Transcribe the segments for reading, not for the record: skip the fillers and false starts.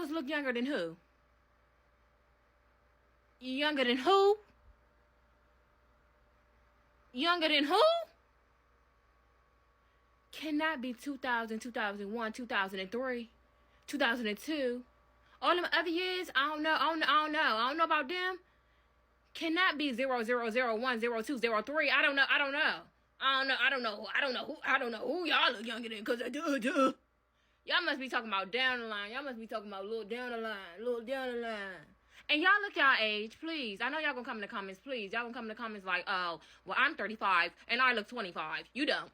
millennials look younger than who? Younger than who? Younger than who? Cannot be 2000, 2001, 2003, 2002. All them other years, I don't know. I don't know about them. Cannot be 00010203. I don't know. I don't know who y'all look younger than, because y'all must be talking about down the line. Y'all must be talking about a little down the line. And y'all look y'all age, please. I know y'all gonna come in the comments, please. Y'all gonna come in the comments like, oh, well, I'm 35 and I look 25. You don't.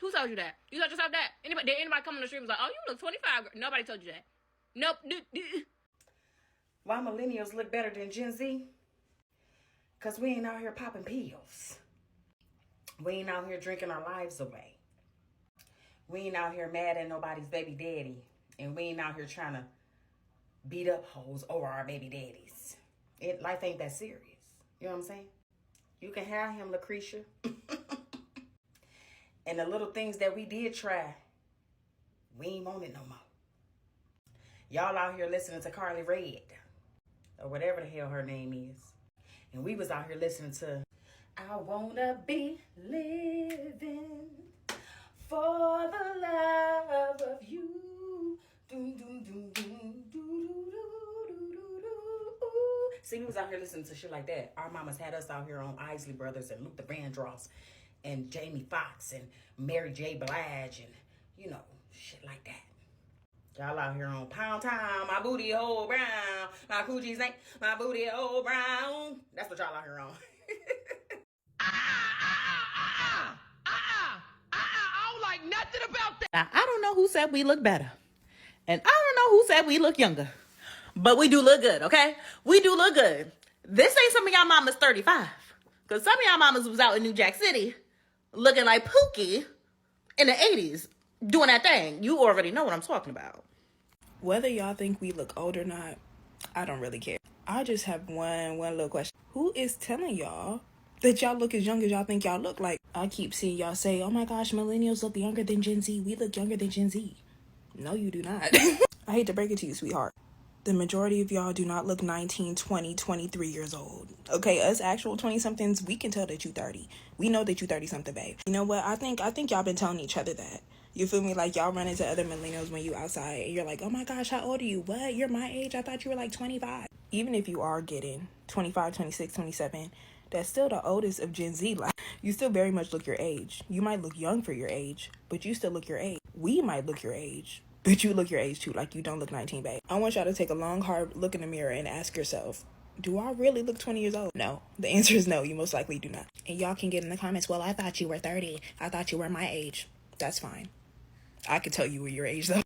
Who told you that? You told yourself that? Did anybody come on the stream and was like, oh, you look 25? Nobody told you that. Nope. Why millennials look better than Gen Z? Because we ain't out here popping pills. We ain't out here drinking our lives away. We ain't out here mad at nobody's baby daddy. And we ain't out here trying to beat up hoes over our baby daddies. Life ain't that serious. You know what I'm saying? You can have him, Lucretia. And the little things that we did try, we ain't want it no more. Y'all out here listening to Carly Red, or whatever the hell her name is. And we was out here listening to, I wanna be living for the love of you. Doom, doom, doom, doom, doo, doo, doo, doo, doo, doo. See, we was out here listening to shit like that. Our mamas had us out here on Isley Brothers and Luther Vandross and Jamie Foxx and Mary J. Blige and, you know, shit like that. Y'all out here on Pound Town, my booty hole brown, my coochie ain't my booty hole brown. That's what y'all out here on. I don't like nothing about that. Now, I don't know who said we look better. And I don't know who said we look younger. But we do look good, okay? We do look good. This ain't some of y'all mamas 35. Because some of y'all mamas was out in New Jack City looking like Pookie in the 80s doing that thing. You already know what I'm talking about. Whether y'all think we look old or not, I don't really care. I just have one little question. Who is telling y'all that y'all look as young as y'all think y'all look? Like, I keep seeing y'all say, oh my gosh, millennials look younger than Gen Z. We look younger than Gen Z. No, you do not. I hate to break it to you, sweetheart. The majority of y'all do not look 19, 20, 23 years old. Okay, us actual 20-somethings, we can tell that you 30. We know that you 30-something, babe. You know what? I think y'all been telling each other that. You feel me? Like, y'all run into other millennials when you outside and you're like, oh my gosh, how old are you? What? You're my age? I thought you were like 25. Even if you are getting 25, 26, 27, that's still the oldest of Gen Z. Like, you still very much look your age. You might look young for your age, but you still look your age. We might look your age, but you look your age too. Like, you don't look 19, babe. I want y'all to take a long, hard look in the mirror and ask yourself, do I really look 20 years old? No. The answer is no. You most likely do not. And y'all can get in the comments, well, I thought you were 30. I thought you were my age. That's fine. I can tell you your age, though.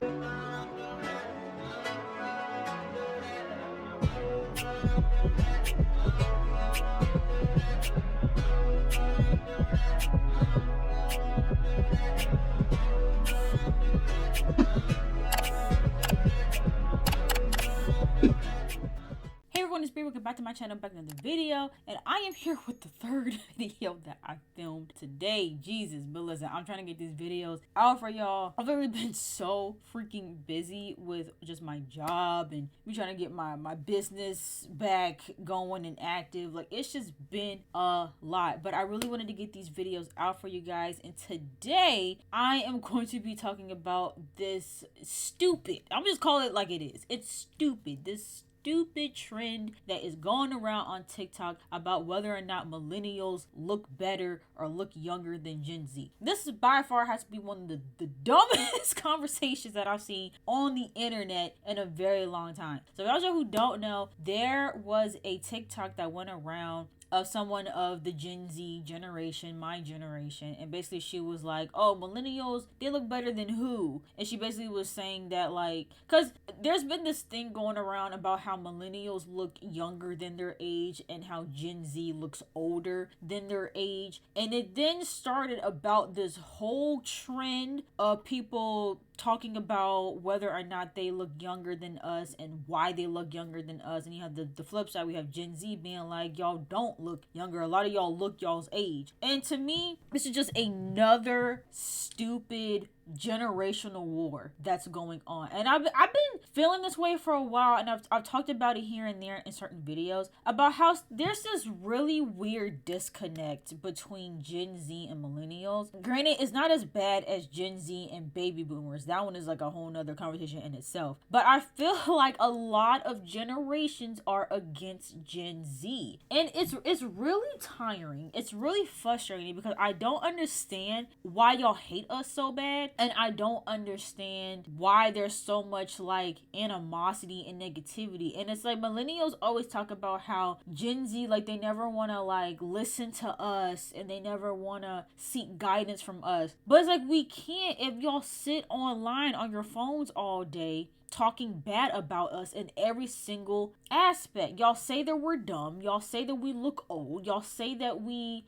Hey everyone, it's Bree. Welcome back to my channel, back in the video, and I am here with the third video that I filmed today. Jesus, but listen, I'm trying to get these videos out for y'all. I've really been so freaking busy with just my job and me trying to get my business back going and active. Like, it's just been a lot, but I really wanted to get these videos out for you guys, and today I am going to be talking about this stupid, I'm just calling it like it is. It's stupid. This stupid trend that is going around on TikTok about whether or not millennials look better or look younger than Gen Z. This is by far has to be one of the dumbest conversations that I've seen on the internet in a very long time. So for those of you who don't know, there was a TikTok that went around of someone of the Gen Z generation, my generation, and basically she was like, oh, millennials, they look better than who? And she basically was saying that, like, because there's been this thing going around about how millennials look younger than their age and how Gen Z looks older than their age, and it then started about this whole trend of people talking about whether or not they look younger than us and why they look younger than us. And you have the flip side, we have Gen Z being like, y'all don't look younger, a lot of y'all look y'all's age. And to me, this is just another stupid generational war that's going on. And I've been feeling this way for a while, and I've talked about it here and there in certain videos about how there's this really weird disconnect between Gen Z and millennials. Granted, it's not as bad as Gen Z and baby boomers. That one is like a whole nother conversation in itself. But I feel like a lot of generations are against Gen Z. And it's really tiring. It's really frustrating because I don't understand why y'all hate us so bad, and I don't understand why there's so much like animosity and negativity. And it's like millennials always talk about how Gen Z, like, they never want to like listen to us and they never want to seek guidance from us. But it's like, we can't if y'all sit online on your phones all day talking bad about us in every single aspect. Y'all say that we're dumb. Y'all say that we look old. Y'all say that we,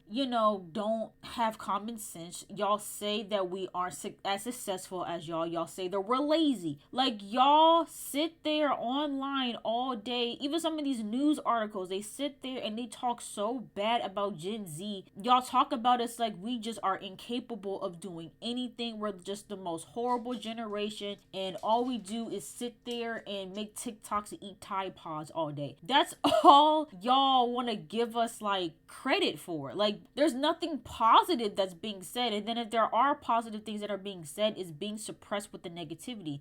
don't have common sense. Y'all say that we aren't as successful as y'all. Y'all say that we're lazy. Like, y'all sit there online all day. Even some of these news articles, they sit there and they talk so bad about Gen Z. Y'all talk about us like we just are incapable of doing anything. We're just the most horrible generation, and all we do is sit there and make TikToks and eat Tide Pods all day. That's all y'all want to give us like credit for. Like, there's nothing positive that's being said, and then if there are positive things that are being said, it's being suppressed with the negativity.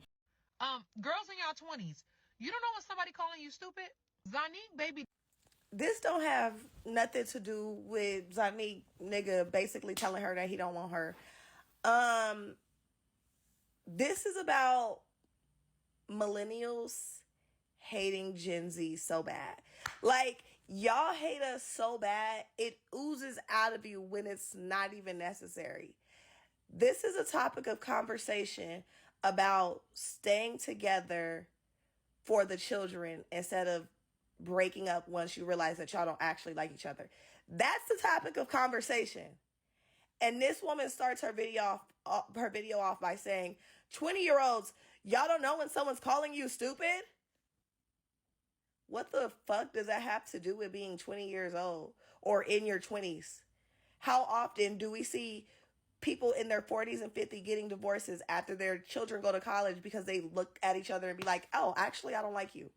Girls in your 20s, you don't know when somebody calling you stupid? Zanique, baby. This don't have nothing to do with Zanique nigga basically telling her that he don't want her. This is about millennials hating Gen Z so bad. Like, y'all hate us so bad, it oozes out of you when it's not even necessary. This is a topic of conversation about staying together for the children instead of breaking up once you realize that y'all don't actually like each other. That's the topic of conversation. And this woman starts her video off by saying, 20-year-olds, y'all don't know when someone's calling you stupid? What the fuck does that have to do with being 20 years old or in your 20s? How often do we see people in their 40s and 50s getting divorces after their children go to college because they look at each other and be like, oh, actually, I don't like you.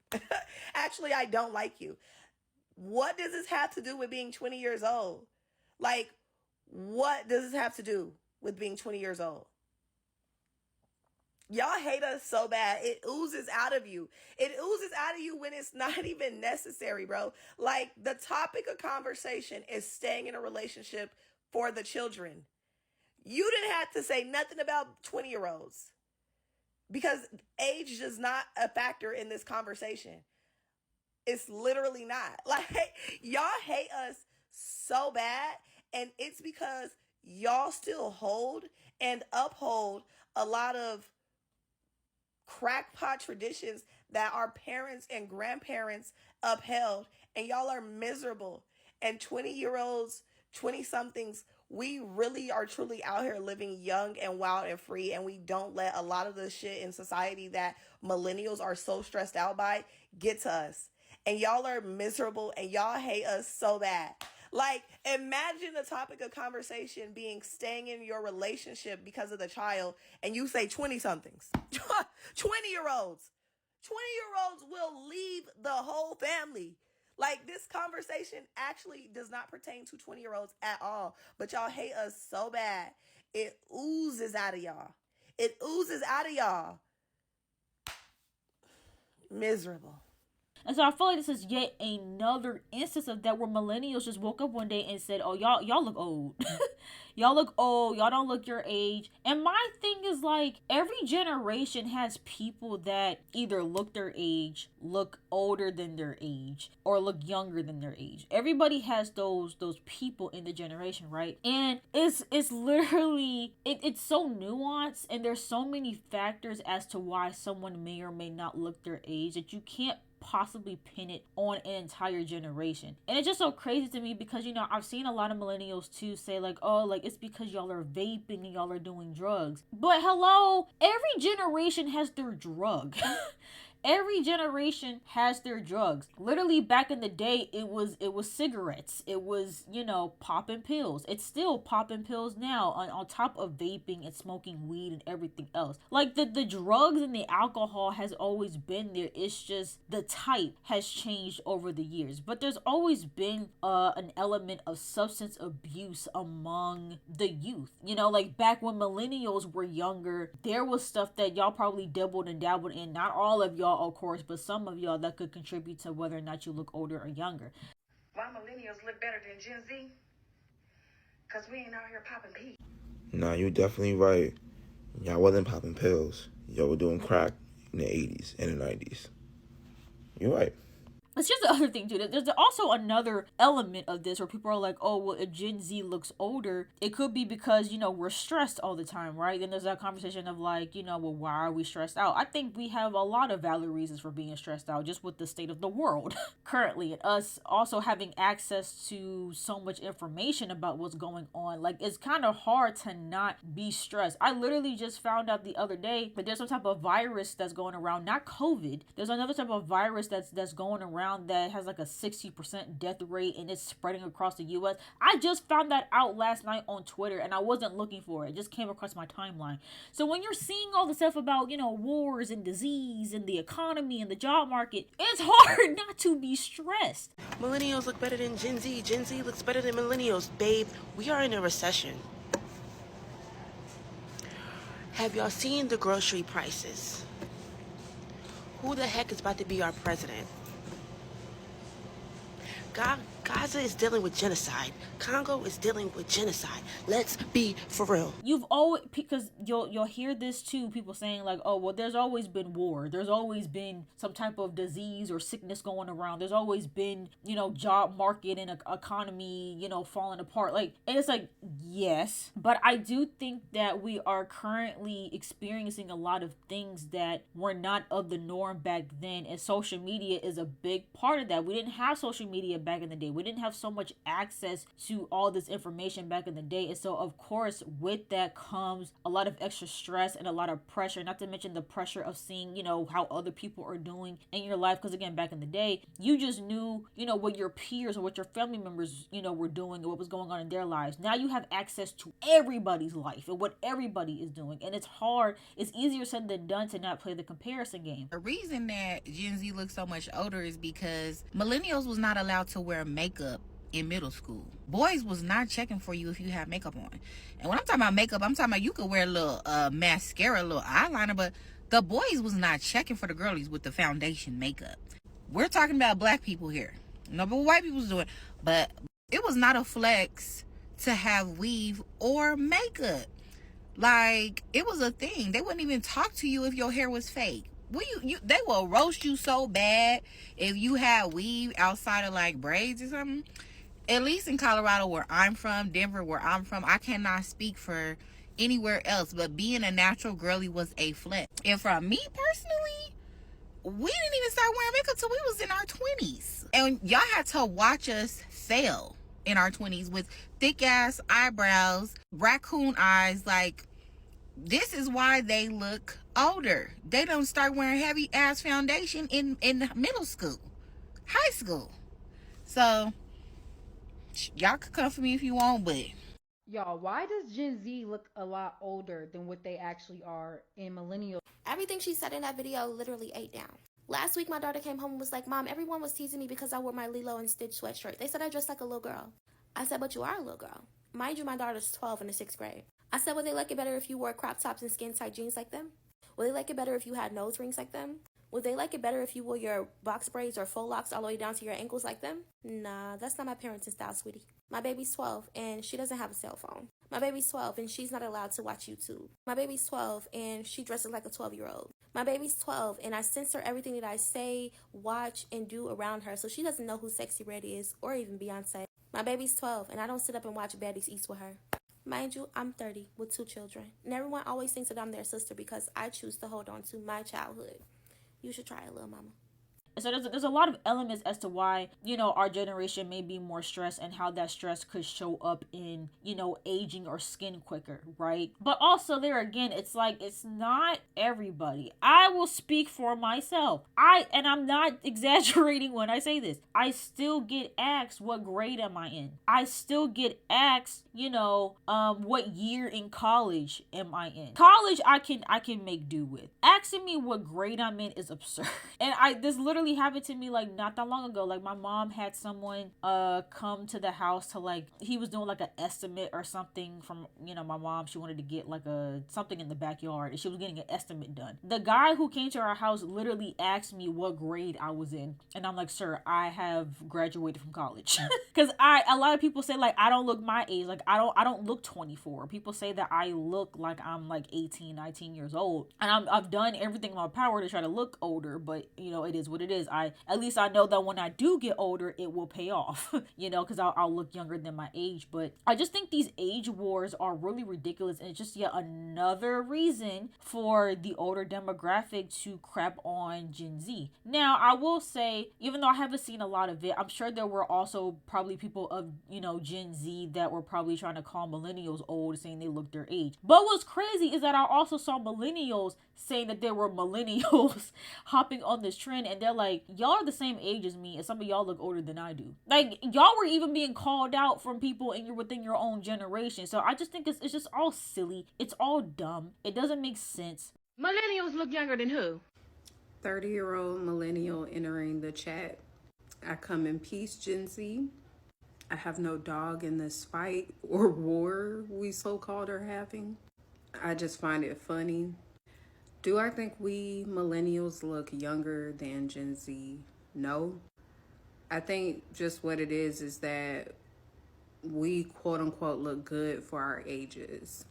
Actually, I don't like you. What does this have to do with being 20 years old? Like, what does this have to do with being 20 years old? Y'all hate us so bad. It oozes out of you. It oozes out of you when it's not even necessary, bro. Like, the topic of conversation is staying in a relationship for the children. You didn't have to say nothing about 20-year-olds because age is not a factor in this conversation. It's literally not. Like, y'all hate us so bad, and it's because y'all still hold and uphold a lot of crackpot traditions that our parents and grandparents upheld, and y'all are miserable. And 20-year-olds, 20-somethings, we really are truly out here living young and wild and free, and we don't let a lot of the shit in society that millennials are so stressed out by get to us. And y'all are miserable, and y'all hate us so bad. Like, imagine the topic of conversation being staying in your relationship because of the child, and you say 20-somethings. 20-year-olds. 20-year-olds will leave the whole family. Like, this conversation actually does not pertain to 20-year-olds at all. But y'all hate us so bad. It oozes out of y'all. It oozes out of y'all. Miserable. And so I feel like this is yet another instance of that where millennials just woke up one day and said, oh, y'all look old. Y'all look old. Y'all don't look your age. And my thing is, like, every generation has people that either look their age, look older than their age, or look younger than their age. Everybody has those people in the generation, right? And it's literally, it's so nuanced, and there's so many factors as to why someone may or may not look their age that you can't possibly pin it on an entire generation. And it's just so crazy to me because, I've seen a lot of millennials too say like, oh, like, it's because y'all are vaping and y'all are doing drugs. But hello, every generation has their drug. every generation has their drugs. Literally back in the day, it was cigarettes. It was, you know, popping pills. It's still popping pills now on top of vaping and smoking weed and everything else. Like the drugs and the alcohol has always been there. It's just the type has changed over the years. But there's always been an element of substance abuse among the youth. You know, like back when millennials were younger, there was stuff that y'all probably dabbled and dabbled in. Not all of y'all, of course, but some of y'all that could contribute to whether or not you look older or younger. Why millennials look better than Gen Z? Because we ain't out here popping pills. Nah, you definitely right. Y'all wasn't popping pills. Y'all were doing crack in the 80s and the 90s. You're right. It's just the other thing too. There's also another element of this where people are like, oh, well, if Gen Z looks older, it could be because, you know, we're stressed all the time, right? Then there's that conversation of like, you know, well, why are we stressed out? I think we have a lot of valid reasons for being stressed out just with the state of the world currently, and us also having access to so much information about what's going on. Like, it's kind of hard to not be stressed. I literally just found out the other day that there's some type of virus that's going around, not COVID. There's another type of virus that's going around that has like a 60% death rate and it's spreading across the US. I just found that out last night on Twitter and I wasn't looking for it. It just came across my timeline. So when you're seeing all the stuff about, you know, wars and disease and the economy and the job market, it's hard not to be stressed. Millennials look better than Gen Z. Gen Z looks better than millennials. Babe, we are in a recession. Have y'all seen the grocery prices? Who the heck is about to be our president? Gaza is dealing with genocide. Congo is dealing with genocide. Let's be for real. You've always, because you'll hear this too, people saying like, oh, well, there's always been war. There's always been some type of disease or sickness going around. There's always been, you know, job market and economy, you know, falling apart. Like, and it's like, yes, but I do think that we are currently experiencing a lot of things that were not of the norm back then. And social media is a big part of that. We didn't have social media back in the day. We didn't have so much access to all this information back in the day. And so, of course, with that comes a lot of extra stress and a lot of pressure, not to mention the pressure of seeing, you know, how other people are doing in your life. Because again, back in the day, you just knew, you know, what your peers or what your family members, you know, were doing and what was going on in their lives. Now you have access to everybody's life and what everybody is doing. And it's hard. It's easier said than done to not play the comparison game. The reason that Gen Z looks so much older is because millennials was not allowed to wear makeup in middle school. Boys was not checking for you if you have makeup on. And when I'm talking about makeup, I'm talking about you could wear a little mascara, a little eyeliner, but the boys was not checking for the girlies with the foundation makeup. We're talking about black people here. No, but white people's doing. But it was not a flex to have weave or makeup. Like, it was a thing. They wouldn't even talk to you if your hair was fake. They will roast you so bad if you had weave outside of like braids or something. At least in Colorado, where I'm from, Denver, where I'm from, I cannot speak for anywhere else, but being a natural girly was a flex. And for me personally, we didn't even start wearing makeup till we was in our 20s. And y'all had to watch us fail in our 20s with thick ass eyebrows, raccoon eyes. Like, this is why they look older. They don't start wearing heavy ass foundation in middle school, high school. So y'all could come for me if you want, but y'all, why does Gen Z look a lot older than what they actually are in millennials? Everything she said in that video literally ate down. Last week, my daughter came home and was like, Mom, everyone was teasing me because I wore my Lilo and Stitch sweatshirt. They said I dressed like a little girl. I said, but you are a little girl. Mind you, my daughter's 12 in the 6th grade. I said, would they like it better if you wore crop tops and skin-tight jeans like them? Would they like it better if you had nose rings like them? Would they like it better if you wore your box braids or faux locks all the way down to your ankles like them? Nah, that's not my parenting style, sweetie. My baby's 12 and she doesn't have a cell phone. My baby's 12 and she's not allowed to watch YouTube. My baby's 12 and she dresses like a 12-year-old. My baby's 12 and I censor everything that I say, watch, and do around her so she doesn't know who Sexy Red is or even Beyonce. My baby's 12 and I don't sit up and watch Baddies East with her. Mind you, I'm 30 with 2 children. And everyone always thinks that I'm their sister because I choose to hold on to my childhood. You should try it, little mama. So there's a lot of elements as to why, you know, our generation may be more stressed and how that stress could show up in, you know, aging or skin quicker, right? But also there again, it's like, it's not everybody. I will speak for myself. And I'm not exaggerating when I say this. I still get asked, what grade am I in? I still get asked, you know, what year in college am I in? College I can make do with. Asking me what grade I'm in is absurd. And this literally happened to me like not that long ago. Like my mom had someone come to the house to, like, he was doing like an estimate or something from, you know, my mom. She wanted to get like something in the backyard and she was getting an estimate done. The guy who came to our house literally asked me what grade I was in, and I'm like, sir, I have graduated from college. Because a lot of people say like I don't look my age. Like I don't look 24. People say that I look like I'm like 18, 19 years old, and I've done everything in my power to try to look older, but you know, it is what it is. At least I know that when I do get older, it will pay off. You know, because I'll look younger than my age. But I just think these age wars are really ridiculous, and it's just yet another reason for the older demographic to crap on Gen Z. Now, I will say, even though I haven't seen a lot of it, I'm sure there were also probably people of, you know, Gen Z that were probably trying to call millennials old, saying they look their age. But what's crazy is that I also saw millennials saying that there were millennials hopping on this trend, and they're like, y'all are the same age as me, and some of y'all look older than I do. Like, y'all were even being called out from people within your own generation. So I just think it's just all silly. It's all dumb. It doesn't make sense. Millennials look younger than who? 30-year-old millennial entering the chat. I come in peace, Gen Z. I have no dog in this fight or war we so-called are having. I just find it funny. Do I think we millennials look younger than Gen Z? No. I think just what it is that we quote unquote look good for our ages,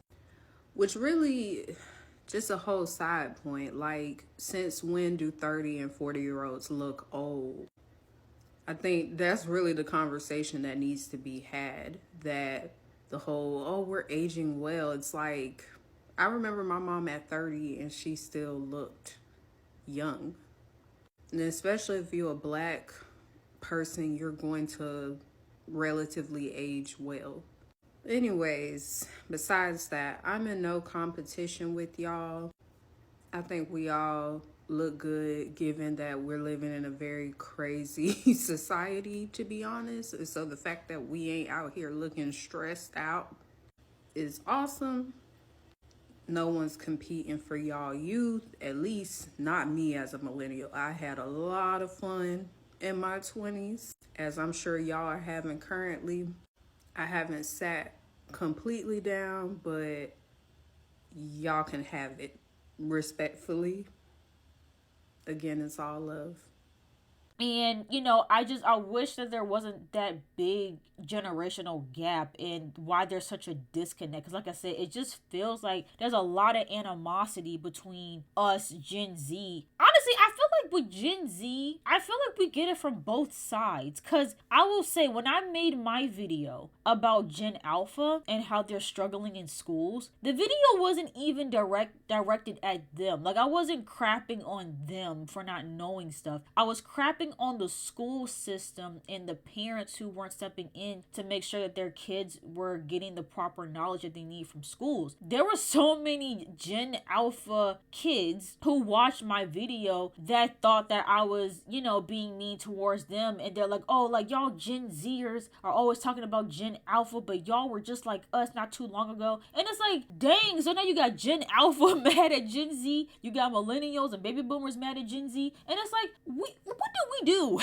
which really just a whole side point. Like, since when do 30 and 40-year-olds look old? I think that's really the conversation that needs to be had, that the whole, oh, we're aging well. It's like, I remember my mom at 30 and she still looked young. And especially if you're a Black person, you're going to relatively age well. Anyways, besides that, I'm in no competition with y'all. I think we all look good given that we're living in a very crazy society, to be honest. And so the fact that we ain't out here looking stressed out is awesome. No one's competing for y'all youth, at least not me as a millennial. I had a lot of fun in my 20s, as I'm sure y'all are having currently. I haven't sat completely down, but y'all can have it respectfully. Again, it's all love. And, you know, I wish that there wasn't that big generational gap in why there's such a disconnect. Because like I said, it just feels like there's a lot of animosity between us, Gen Z. Honestly, I feel like with Gen Z, I feel like we get it from both sides. Because I will say, when I made my video about Gen Alpha and how they're struggling in schools, the video wasn't even directed at them. Like, I wasn't crapping on them for not knowing stuff. I was crapping on the school system and the parents who weren't stepping in to make sure that their kids were getting the proper knowledge that they need from schools. There were so many Gen Alpha kids who watched my video that thought that I was, you know, being mean towards them, and they're like, oh, like, y'all Gen Zers are always talking about Gen Alpha, but y'all were just like us not too long ago. And it's like, dang, so now you got Gen Alpha mad at Gen Z, you got millennials and baby boomers mad at Gen Z, and it's like, what did we do?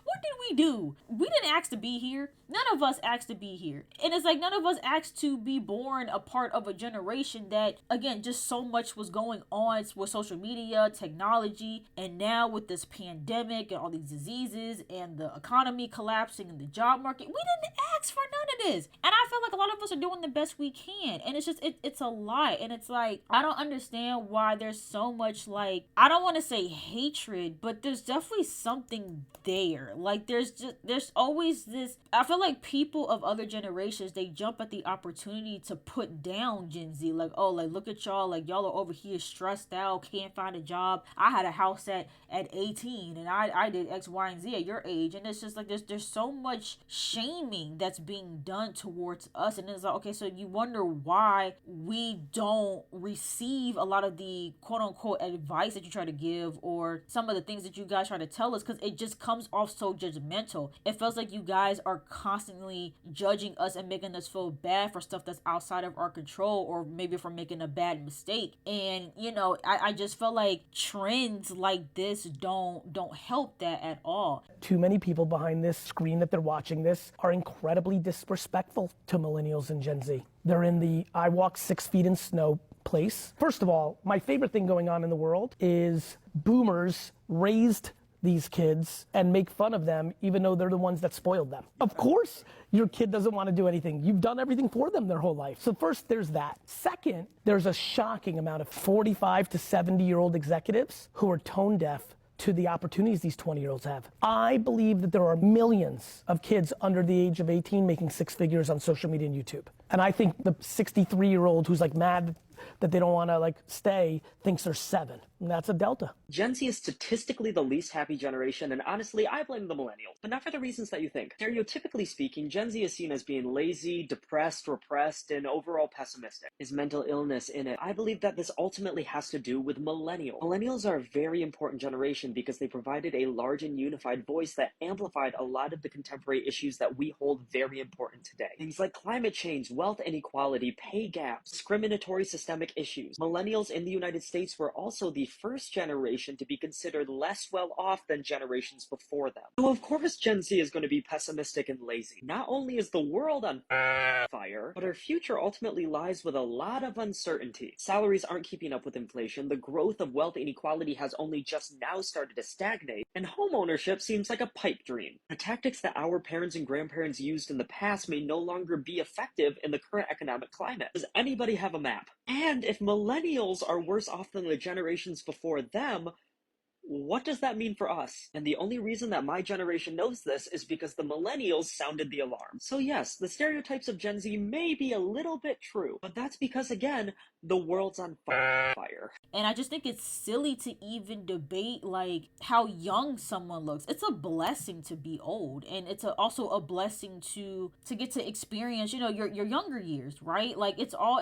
What did we do? We didn't ask to be here. None of us asked to be here. And it's like, none of us asked to be born a part of a generation that, again, just so much was going on with social media, technology, and now with this pandemic and all these diseases and the economy collapsing and the job market. We didn't ask for none of this. And I feel like a lot of us are doing the best we can. And it's just, it's a lot. And it's like, I don't understand why there's so much, like, I don't want to say hatred, but there's definitely something there. Like, there's always this, I feel like people of other generations, they jump at the opportunity to put down Gen Z. Like, oh, like, look at y'all, like, y'all are over here stressed out, can't find a job. I had a house at 18 and I did X, Y, and Z at your age. And it's just like, there's so much shaming that's being done towards us. And it's like, okay, so you wonder why we don't receive a lot of the quote unquote advice that you try to give, or some of the things that you guys try to tell us, because it just comes off so judgmental. It feels like you guys are constantly judging us and making us feel bad for stuff that's outside of our control, or maybe for making a bad mistake. And you know, I just feel like trends like this don't help that at all. Too many people behind this screen that they're watching this are incredibly disrespectful to millennials and Gen Z. They're in the I walk 6 feet in snow place. First of all, my favorite thing going on in the world is boomers raised these kids and make fun of them even though they're the ones that spoiled them. Of course, your kid doesn't want to do anything. You've done everything for them their whole life. So first, there's that. Second, there's a shocking amount of 45 to 70-year-old executives who are tone deaf to the opportunities these 20-year-olds have. I believe that there are millions of kids under the age of 18 making 6 figures on social media and YouTube. And I think the 63-year-old who's like mad that they don't want to like stay thinks they're 7. And that's a delta. Gen Z is statistically the least happy generation, and honestly, I blame the millennials, but not for the reasons that you think. Stereotypically speaking, Gen Z is seen as being lazy, depressed, repressed, and overall pessimistic. Is mental illness in it? I believe that this ultimately has to do with millennials. Millennials are a very important generation because they provided a large and unified voice that amplified a lot of the contemporary issues that we hold very important today. Things like climate change, wealth inequality, pay gaps, discriminatory systemic issues. Millennials in the United States were also the first generation to be considered less well off than generations before them. So of course Gen Z is going to be pessimistic and lazy. Not only is the world on fire, but our future ultimately lies with a lot of uncertainty. Salaries aren't keeping up with inflation, the growth of wealth inequality has only just now started to stagnate, and home ownership seems like a pipe dream. The tactics that our parents and grandparents used in the past may no longer be effective in the current economic climate. Does anybody have a map? And if millennials are worse off than the generations before them, what does that mean for us? And the only reason that my generation knows this is because the millennials sounded the alarm. So yes, the stereotypes of Gen Z may be a little bit true, but that's because, again, the world's on fire. And I just think it's silly to even debate like how young someone looks. It's a blessing to be old, and it's also a blessing to get to experience, you know, your younger years, right? Like it's all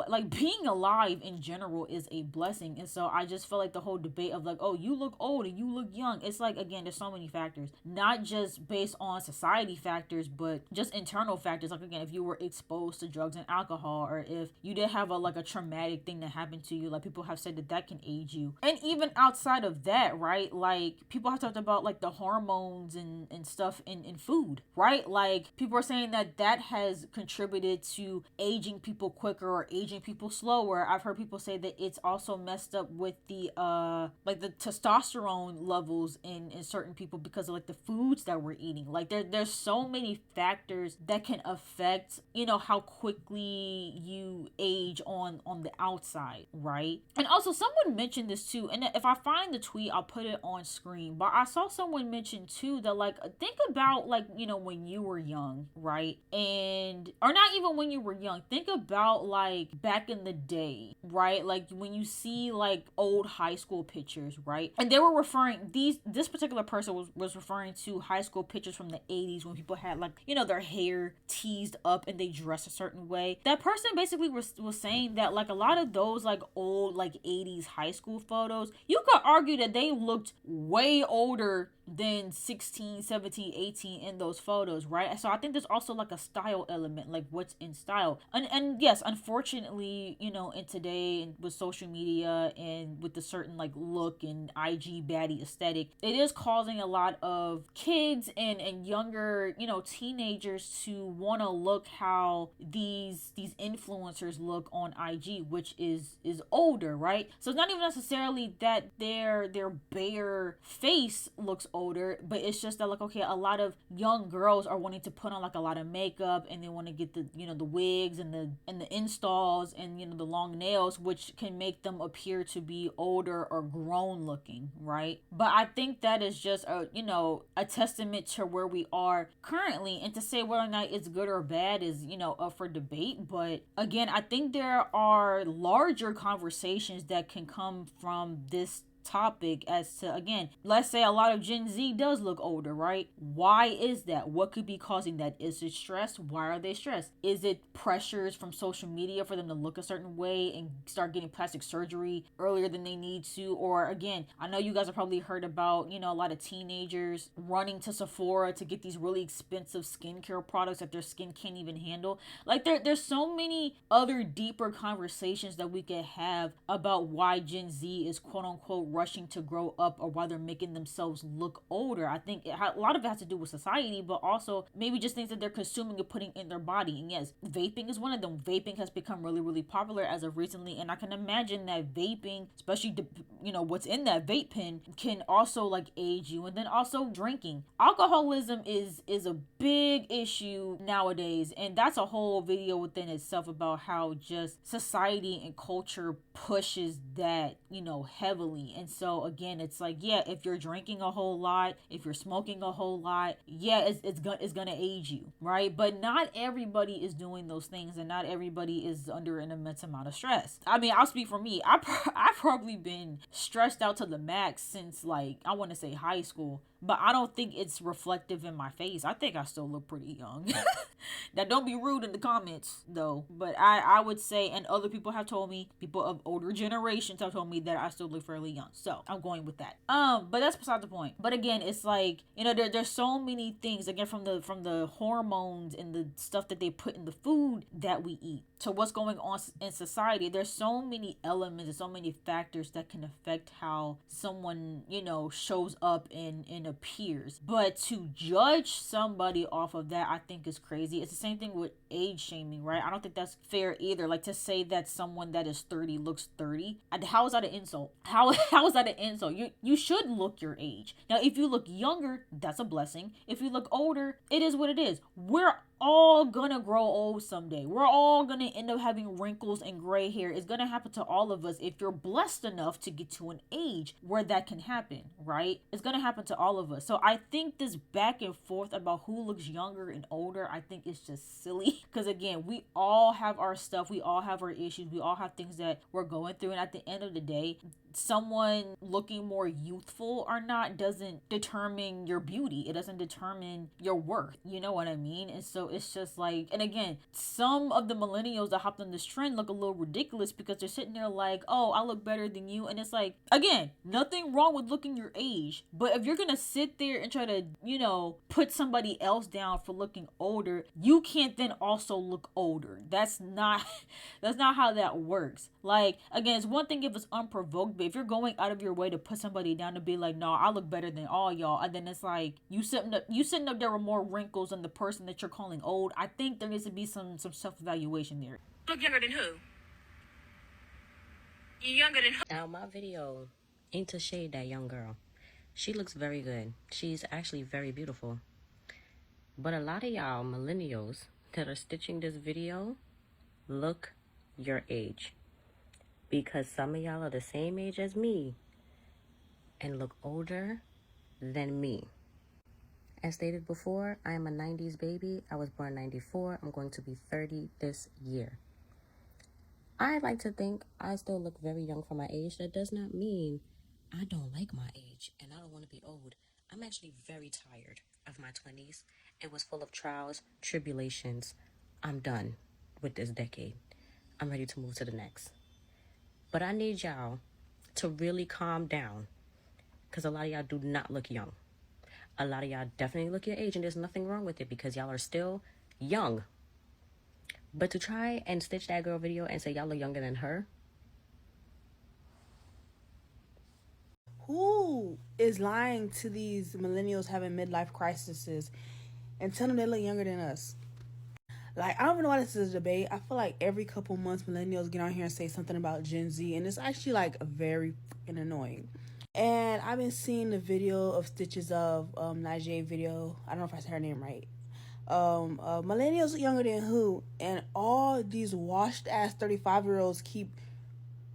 like being alive in general is a blessing. And so I just feel like the whole debate of like, oh, you look old and you look young, it's like, again, there's so many factors, not just based on society factors, but just internal factors. Like, again, if you were exposed to drugs and alcohol, or if you did have a traumatic thing that happened to you, like people have said that can age you. And even outside of that, right, like people have talked about like the hormones and stuff in food, right? Like people are saying that has contributed to aging people quicker or aging people slower. I've heard people say that it's also messed up with the like the testosterone levels in certain people because of like the foods that we're eating. Like there's so many factors that can affect, you know, how quickly you age on the outside, right? And also someone mentioned this too, and if I find the tweet, I'll put it on screen, but I saw someone mention too that like, think about like, you know, when you were young, right? And or not even when you were young, think about like back in the day, right? Like when you see like old high school pictures, right? And they were referring, this particular person was referring to high school pictures from the 80s when people had like, you know, their hair teased up and they dressed a certain way. That person basically was saying that like a lot of those like old like 80s high school photos, you could argue that they looked way older than 16, 17, 18 in those photos, right? So I think there's also like a style element, like what's in style. And yes, unfortunately, you know, in today with social media and with the certain like look and IG baddie aesthetic, it is causing a lot of kids and younger, you know, teenagers to want to look how these influencers look on IG, which is older, right? So it's not even necessarily that their bare face looks older, but it's just that like, okay, a lot of young girls are wanting to put on like a lot of makeup, and they want to get the, you know, the wigs and the installs, and, you know, the long nails, which can make them appear to be older or grown looking, right? But I think that is just a, you know, a testament to where we are currently, and to say whether or not it's good or bad is, you know, up for debate. But again, I think there are larger conversations that can come from this topic as to, again, let's say a lot of Gen Z does look older, right? Why is that? What could be causing that? Is it stress? Why are they stressed? Is it pressures from social media for them to look a certain way and start getting plastic surgery earlier than they need to? Or again, I know you guys have probably heard about, you know, a lot of teenagers running to Sephora to get these really expensive skincare products that their skin can't even handle. Like there's so many other deeper conversations that we could have about why Gen Z is quote unquote rushing to grow up, or why they're making themselves look older. I think a lot of it has to do with society, but also maybe just things that they're consuming and putting in their body. And yes, vaping is one of them. Vaping has become really, really popular as of recently, and I can imagine that vaping, especially you know what's in that vape pen, can also like age you. And then also drinking. Alcoholism is a big issue nowadays, and that's a whole video within itself about how just society and culture pushes that, you know, heavily. And so again, it's like, yeah, if you're drinking a whole lot, if you're smoking a whole lot, yeah, it's gonna age you, right? But not everybody is doing those things, and not everybody is under an immense amount of stress. I mean, I'll speak for me. I've probably been stressed out to the max since, like, I want to say high school, but I don't think it's reflective in my face. I think I still look pretty young. Now, don't be rude in the comments though, but I would say, and other people have told me, people of older generations have told me that I still look fairly young. So I'm going with that. But that's beside the point. But again, it's like, you know, there's so many things, again, from the hormones and the stuff that they put in the food that we eat to what's going on in society. There's so many elements and so many factors that can affect how someone, you know, shows up and appears. But to judge somebody off of that, I think is crazy. It's the same thing with age shaming, right? I don't think that's fair either. Like, to say that someone that is 30 looks 30, how is that an insult? How is that an insult? You should look your age. Now, if you look younger, that's a blessing. If you look older, it is what it is. We're all gonna grow old someday. We're all gonna end up having wrinkles and gray hair. It's gonna happen to all of us if you're blessed enough to get to an age where that can happen, right? It's gonna happen to all of us. So I think this back and forth about who looks younger and older, I think it's just silly. Because again, we all have our stuff, we all have our issues, we all have things that we're going through, and at the end of the day, someone looking more youthful or not doesn't determine your beauty. It doesn't determine your worth. You know what I mean? And so it's just like, and again, some of the millennials that hopped on this trend look a little ridiculous because they're sitting there like, oh, I look better than you. And it's like, again, nothing wrong with looking your age, but if you're gonna sit there and try to, you know, put somebody else down for looking older, you can't then also look older. That's not how that works. Like, again, it's one thing if it's unprovoked, but if you're going out of your way to put somebody down to be like, no, I look better than all y'all, and then it's like you sitting up there with more wrinkles than the person that you're calling old, I think there needs to be some self-evaluation there. Look younger than who? You younger than who? Now, my video ain't to shade that young girl. She looks very good. She's actually very beautiful. But a lot of y'all millennials that are stitching this video look your age. Because some of y'all are the same age as me and look older than me. As stated before, I am a 90s baby. I was born in 94. I'm going to be 30 this year. I like to think I still look very young for my age. That does not mean I don't like my age and I don't want to be old. I'm actually very tired of my 20s. It was full of trials, tribulations. I'm done with this decade. I'm ready to move to the next. But I need y'all to really calm down, because a lot of y'all do not look young. A lot of y'all definitely look your age, and there's nothing wrong with it because y'all are still young. But to try and stitch that girl video and say y'all look younger than her. Who is lying to these millennials having midlife crises and telling them they look younger than us? Like, I don't even know why this is a debate. I feel like every couple months millennials get on here and say something about Gen Z, and it's actually like very fucking annoying. And I've been seeing the video of stitches of Najee video. I don't know if I said her name right. Millennials younger than who, and all these washed ass 35-year-olds keep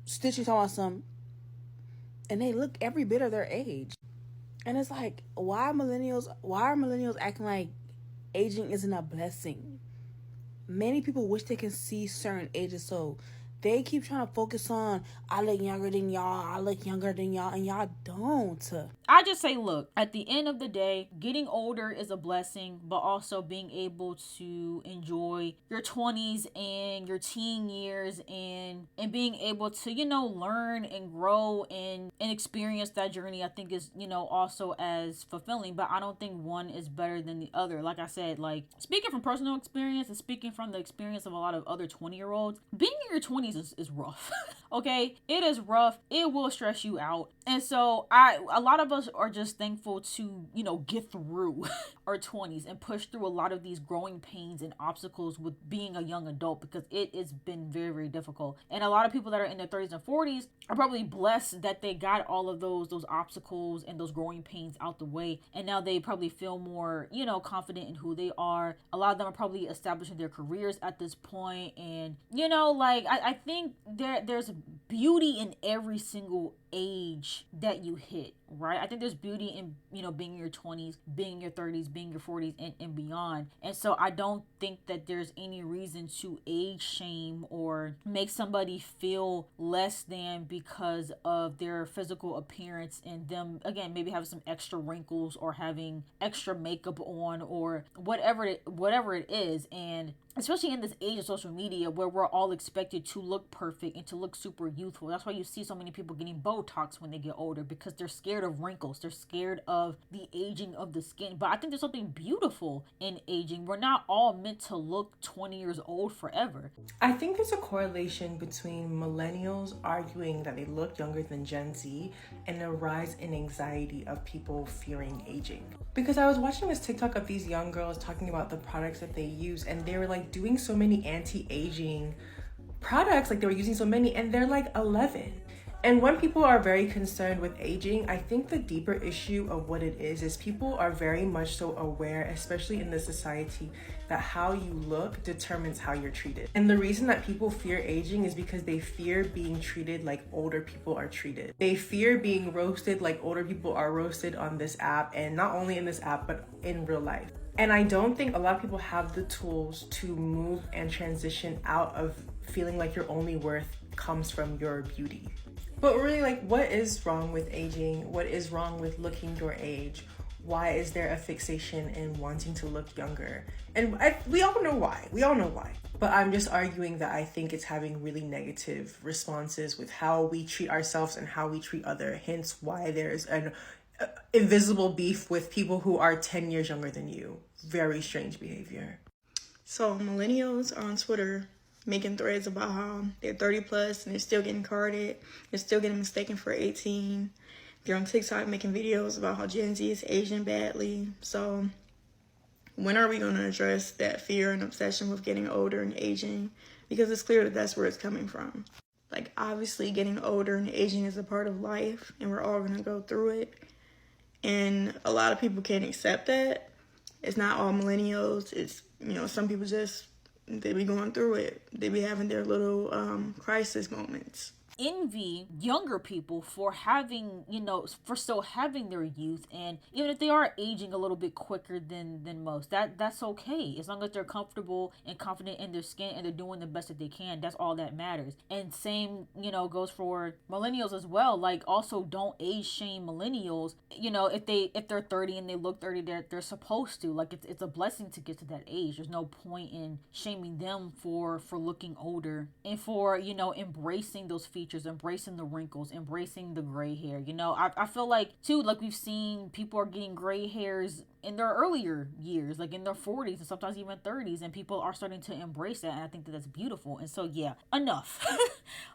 stitching talking about some, and they look every bit of their age. And it's like, why are millennials acting like aging isn't a blessing? Many people wish they can see certain ages, so they keep trying to focus on, I look younger than y'all, and y'all don't. I just say, look, at the end of the day, getting older is a blessing, but also being able to enjoy your 20s and your teen years and being able to, learn and grow and experience that journey, I think is, also as fulfilling. But I don't think one is better than the other. Like I said, like, speaking from personal experience and speaking from the experience of a lot of other 20-year-olds, being in your 20s is rough. Okay, it is rough. It will stress you out. And so a lot of us are just thankful to, get through our 20s and push through a lot of these growing pains and obstacles with being a young adult, because it has been very, very difficult. And a lot of people that are in their 30s and 40s are probably blessed that they got all of those obstacles and those growing pains out the way. And now they probably feel more, confident in who they are. A lot of them are probably establishing their careers at this point. And, I think there's beauty in every single age that you hit, right? I think there's beauty in, being in your 20s, being in your 30s, being in your 40s, and beyond. And so I don't think that there's any reason to age shame or make somebody feel less than because of their physical appearance and them, again, maybe having some extra wrinkles or having extra makeup on or whatever it is. And especially in this age of social media where we're all expected to look perfect and to look super youthful. That's why you see so many people getting Botox when they get older, because they're scared of wrinkles. They're scared of the aging of the skin. But I think there's something beautiful in aging. We're not all meant to look 20 years old forever. I think there's a correlation between millennials arguing that they look younger than Gen Z and the rise in anxiety of people fearing aging. Because I was watching this TikTok of these young girls talking about the products that they use, and they were like doing so many anti-aging products, like they were using so many, and they're like 11. And when people are very concerned with aging, I think the deeper issue of what it is people are very much so aware, especially in this society, that how you look determines how you're treated. And the reason that people fear aging is because they fear being treated like older people are treated. They fear being roasted like older people are roasted on this app, and not only in this app, but in real life. And I don't think a lot of people have the tools to move and transition out of feeling like your only worth comes from your beauty. But really, like, what is wrong with aging? What is wrong with looking your age? Why is there a fixation in wanting to look younger? And we all know why. But I'm just arguing that I think it's having really negative responses with how we treat ourselves and how we treat others. Hence why there's an invisible beef with people who are 10 years younger than you. Very strange behavior. So millennials are on Twitter making threads about how they're 30 plus and they're still getting carded. They're still getting mistaken for 18. They're on TikTok making videos about how Gen Z is aging badly. So when are we going to address that fear and obsession with getting older and aging? Because it's clear that that's where it's coming from. Like, obviously getting older and aging is a part of life, and we're all going to go through it. And a lot of people can't accept that. It's not all millennials. It's, some people just, they be going through it. They be having their little crisis moments. Envy younger people for having, for still having their youth, and even if they are aging a little bit quicker than most, that's okay, as long as they're comfortable and confident in their skin and they're doing the best that they can. That's all that matters. And same, goes for millennials as well. Like, also don't age shame millennials. If they're 30 and they look 30, they're supposed to. Like, it's a blessing to get to that age. There's no point in shaming them for looking older and for embracing those features, embracing the wrinkles, embracing the gray hair. I feel like too, like, we've seen people are getting gray hairs in their earlier years, like in their 40s and sometimes even 30s, and people are starting to embrace that, and I think that that's beautiful. And so yeah, enough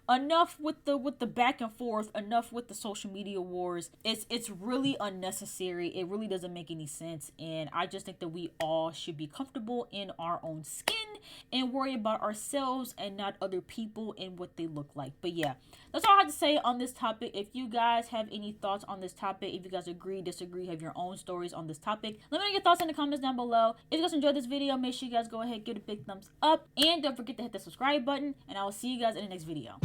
enough with the back and forth, enough with the social media wars. It's really unnecessary. It really doesn't make any sense, and I just think that we all should be comfortable in our own skin and worry about ourselves and not other people and what they look like. But yeah, that's all I have to say on this topic. If you guys have any thoughts on this topic, if you guys agree, disagree, have your own stories on this topic, let me know your thoughts in the comments down below. If you guys enjoyed this video, make sure you guys go ahead and give it a big thumbs up, and don't forget to hit the subscribe button, and I will see you guys in the next video.